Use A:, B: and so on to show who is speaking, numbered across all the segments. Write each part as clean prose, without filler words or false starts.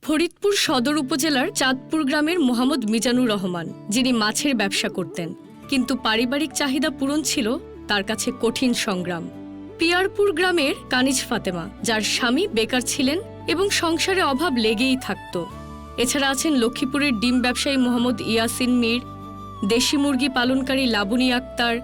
A: ফরিদপুর সদর উপজেলার চাঁদপুর গ্রামের মোহাম্মদ মিজানুর রহমান, যিনি মাছের ব্যবসা করতেন, কিন্তু পারিবারিক চাহিদা পূরণ ছিল তার কাছে কঠিন সংগ্রাম। পিয়ারপুর গ্রামের কানিজ ফাতেমা, যার স্বামী বেকার ছিলেন এবং সংসারে অভাব লেগেই থাকত। এছাড়া আছেন লক্ষ্মীপুরের ডিম ব্যবসায়ী মোহাম্মদ ইয়াসিন মীর, দেশি মুরগি পালনকারী লাবণী আক্তার,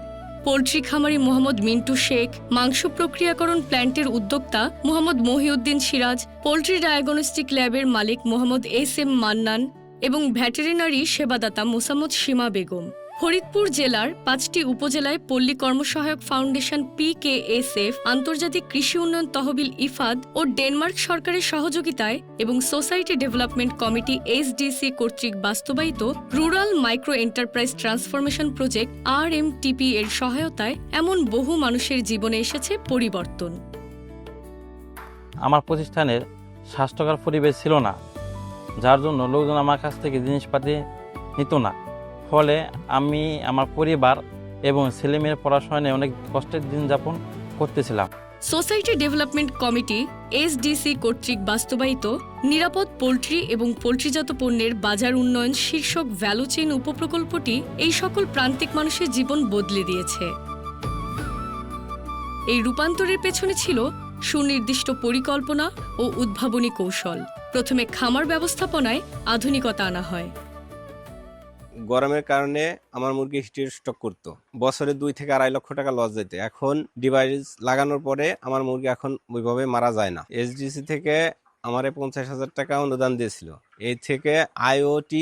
A: পোল্ট্রি খামারি মোহাম্মদ মিন্টু শেখ, মাংস প্রক্রিয়াকরণ প্ল্যান্টের উদ্যোক্তা মোহাম্মদ মহিউদ্দিন সিরাজ, পোল্ট্রি ডায়াগনস্টিক ল্যাবের মালিক মোহাম্মদ এস.এম. মান্নান এবং ভেটেরিনারি সেবাদাতা মোসাম্মদ সীমা বেগম। ফরিদপুর জেলার 5টি উপজেলায় পল্লী কর্মসহায়ক ফাউন্ডেশন PKSF, আন্তর্জাতিক কৃষি উন্নয়ন তহবিল ইফাদ ও ডেনমার্ক সরকারের সহযোগিতায় এবং সোসাইটি ডেভেলপমেন্ট কমিটি SDC কর্তৃক বাস্তবায়িত rural micro enterprise transformation project RMTP এর সহায়তায় এমন বহু মানুষের জীবনে এসেছে পরিবর্তন।
B: আমার প্রতিষ্ঠানের স্বাস্থ্যকর পরিবেশ ছিল না, যার জন্য লোকজন আমার কাছ থেকে জিনিসপাতি নিত না। ফলে আমি আমার পরিবার এবং ছেলেমেয়ের পড়াশোনায় অনেক কষ্টের দিন যাপন করতেছিলাম।
A: সোসাইটি ডেভেলপমেন্ট কমিটি SDC কর্তৃক বাস্তবায়িত নিরাপদ পোল্ট্রি এবং পোল্ট্রিজাত পণ্যের বাজার উন্নয়ন শীর্ষক ভ্যালু চেইন উপপ্রকল্পটি এই সকল প্রান্তিক মানুষের জীবন বদলে দিয়েছে। এই রূপান্তরের পেছনে ছিল সুনির্দিষ্ট পরিকল্পনা ও উদ্ভাবনী কৌশল। প্রথমে খামার ব্যবস্থাপনায় আধুনিকতা আনা হয়।
C: গরমের কারণে আমার মুরগি হিটের স্টক করতো, বছরে 2 থেকে 2.5 লক্ষ টাকা লস যেত। এখন ডিভাইস লাগানোর পরে আমার মুরগি এখন ওইভাবে মারা যায় না। SDC থেকে আমারে 50,000 টাকা অনুদান দিয়েছিল, এই থেকে IoT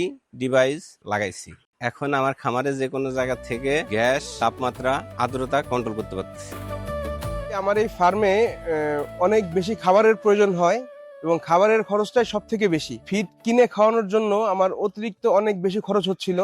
C: ডিভাইস লাগাইছি। এখন আমার খামারে যে কোনো জায়গা থেকে গ্যাস, তাপমাত্রা, আর্দ্রতা কন্ট্রোল করতে পারতেছি।
D: আমার এই ফার্মে অনেক বেশি খাবারের প্রয়োজন হয় এবং খাবারের খরচটাই সব থেকে বেশি। ফিড কিনে খাওয়ানোর জন্য আমার অতিরিক্ত অনেক বেশি খরচ হচ্ছিল,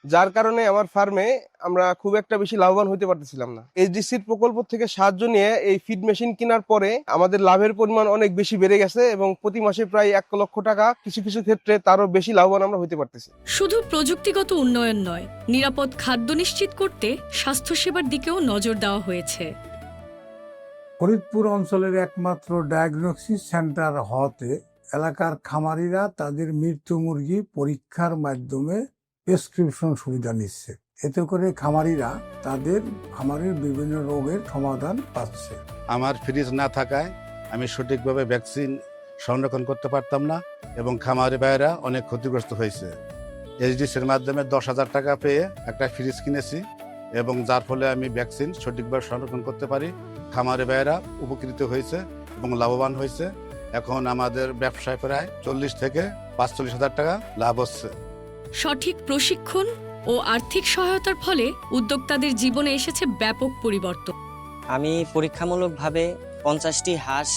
D: যার কারণে আমার ফার্মে আমরা খুব একটা বেশি লাভবান হতে পারতেছিলাম না। SDCর প্রকল্প থেকে সাহায্য নিয়ে এই ফিড মেশিন কেনার পরে আমাদের লাভের পরিমাণ অনেক বেশি বেড়ে গেছে এবং প্রতি মাসে প্রায় 1 লক্ষ টাকা, কিছু কিছু ক্ষেত্রে তারও বেশি লাভবান আমরা হতে পারতেছি।
A: শুধু প্রযুক্তিগত উন্নয়ন নয়, নিরাপদ খাদ্য নিশ্চিত করতে স্বাস্থ্যসেবার দিকেও নজর দেওয়া হয়েছে।
E: ফরিদপুর অঞ্চলের একমাত্র ডায়াগনস্টিক সেন্টার হওয়াতে এলাকার খামারিরা তাদের মৃত মুরগি পরীক্ষার মাধ্যমে প্রেসক্রিপশন সুবিধা নিচ্ছে। এতে করে খামারিরা তাদের খামারের বিভিন্ন রোগের সমাধান পাচ্ছে।
F: আমার ফ্রিজ না থাকায় আমি সঠিকভাবে ভ্যাকসিন সংরক্ষণ করতে পারতাম না এবং খামারি ভাইয়েরা অনেক ক্ষতিগ্রস্ত হয়েছে। SDCর মাধ্যমে 10,000 টাকা পেয়ে একটা ফ্রিজ কিনেছি এবং যার ফলে আমি ভ্যাকসিন সঠিকভাবে সংরক্ষণ করতে পারি। খামারি ভাইয়েরা উপকৃত হয়েছে এবং লাভবান হয়েছে। এখন আমাদের ব্যবসায় প্রায় 40 থেকে 45,000 টাকা লাভ হচ্ছে।
A: সঠিক প্রশিক্ষণ ও আর্থিক সহায়তার ফলে উদ্যোক্তাদের জীবনে এসেছে ব্যাপক পরিবর্তন।
G: আমি পরীক্ষামূলকভাবে 50টি হাঁস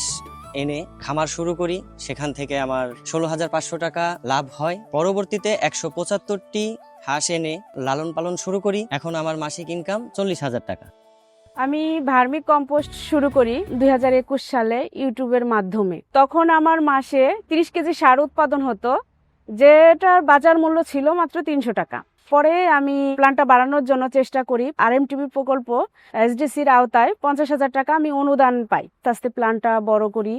G: এনে খামার শুরু করি। সেখান থেকে আমার 16,500 টাকা লাভ হয়। পরবর্তীতে 175টি হাঁস এনে লালন পালন শুরু করি। এখন আমার মাসিক ইনকাম 40,000 টাকা।
H: আমি ভার্মি কম্পোস্ট শুরু করি 2021 সালে ইউটিউবের মাধ্যমে। তখন আমার মাসে 30 কেজি সার উৎপাদন হতো, যেটার বাজার মূল্য ছিল মাত্র 300 টাকা। পরে আমি প্ল্যান্টটা বাড়ানোর জন্য চেষ্টা করি। RMTP প্রকল্প SDCর আওতায় 50,000 টাকা আমি অনুদান পাই। আস্তে প্ল্যান্টটা বড় করি।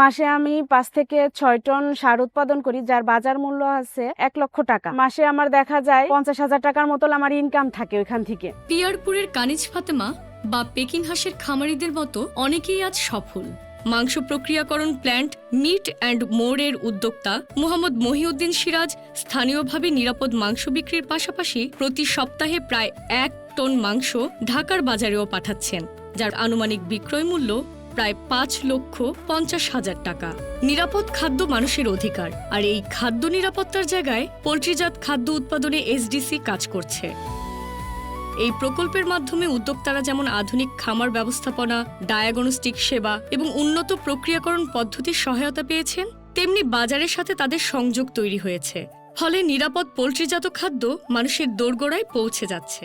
H: মাসে আমি 5 থেকে 6 টন সার উৎপাদন করি, যার বাজার মূল্য আছে 1 লক্ষ টাকা। মাসে আমার দেখা যায় 50,000 টাকার মতো আমার ইনকাম থাকে ওইখান থেকে।
A: পিয়ারপুরের কানিজ ফাতেমা বা পেকিং হাঁসের খামারিদের মতো অনেকেই আজ সফল। মাংস প্রক্রিয়াকরণ প্ল্যান্ট মিট অ্যান্ড মোর এর উদ্যোক্তা মোহাম্মদ মহিউদ্দিন সিরাজ স্থানীয়ভাবে নিরাপদ মাংস বিক্রির পাশাপাশি প্রতি সপ্তাহে প্রায় 1 টন মাংস ঢাকার বাজারেও পাঠাচ্ছেন, যার আনুমানিক বিক্রয় মূল্য প্রায় 5,50,000 টাকা। নিরাপদ খাদ্য মানুষের অধিকার, আর এই খাদ্য নিরাপত্তার জায়গায় পোল্ট্রিজাত খাদ্য উৎপাদনে SDC কাজ করছে। এই প্রকল্পের মাধ্যমে উদ্যোক্তারা যেমন আধুনিক খামার ব্যবস্থাপনা, ডায়াগনস্টিক সেবা এবং উন্নত প্রক্রিয়াকরণ পদ্ধতির সহায়তা পেয়েছেন, তেমনি বাজারের সাথে তাদের সংযোগ তৈরি হয়েছে। ফলে নিরাপদ পোল্ট্রিজাত খাদ্য মানুষের দোরগোড়ায় পৌঁছে যাচ্ছে।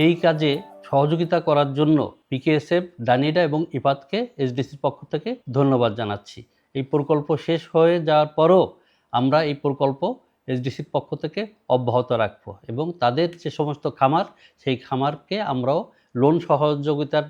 I: এই কাজে সহযোগিতা করার জন্য PKSF, ডানিডা এবং ইফাদকে SDCর পক্ষ থেকে ধন্যবাদ জানাচ্ছি। এই প্রকল্প শেষ হয়ে যাওয়ার পরও আমরা এই প্রকল্প SDCর পক্ষ থেকে অব্যাহত রাখবো এবং তাদের যে সমস্ত খামার, সেই খামারকে আমরাও লোন সহযোগিতার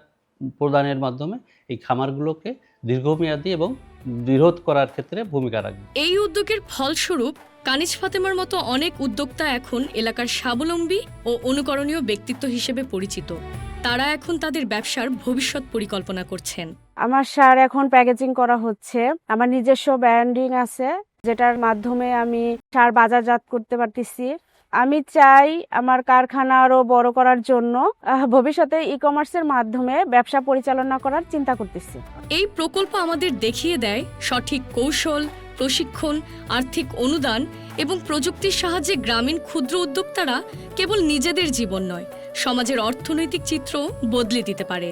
I: প্রদানের মাধ্যমে এই খামারগুলোকে দীর্ঘমেয়াদী এবং বিরোধ করার ক্ষেত্রে ভূমিকা রাখবে।
A: এই উদ্যোগের ফলস্বরূপ কানিজ ফাতেমার মতো অনেক উদ্যোক্তা এখন এলাকার স্বাবলম্বী ও অনুকরণীয় ব্যক্তিত্ব হিসেবে পরিচিত। তারা এখন তাদের ব্যবসার ভবিষ্যৎ পরিকল্পনা করছেন।
H: আমার সার এখন প্যাকেজিং করা হচ্ছে। আমার নিজস্ব ব্র্যান্ডিং আছে, যেটার মাধ্যমে আমি সার বাজারজাত করতে পারতেছি। আমি চাই আমার কারখানা আরো বড় করার জন্য ভবিষ্যতে ই-কমার্সের মাধ্যমে ব্যবসা পরিচালনা করার চিন্তা করতেছি।
A: এই প্রকল্প আমাদের দেখিয়ে দেয় সঠিক কৌশল, প্রশিক্ষণ, আর্থিক অনুদান এবং প্রযুক্তির সাহায্যে গ্রামীণ ক্ষুদ্র উদ্যোক্তারা কেবল নিজেদের জীবন নয়, সমাজের অর্থনৈতিক চিত্র বদলে দিতে পারে।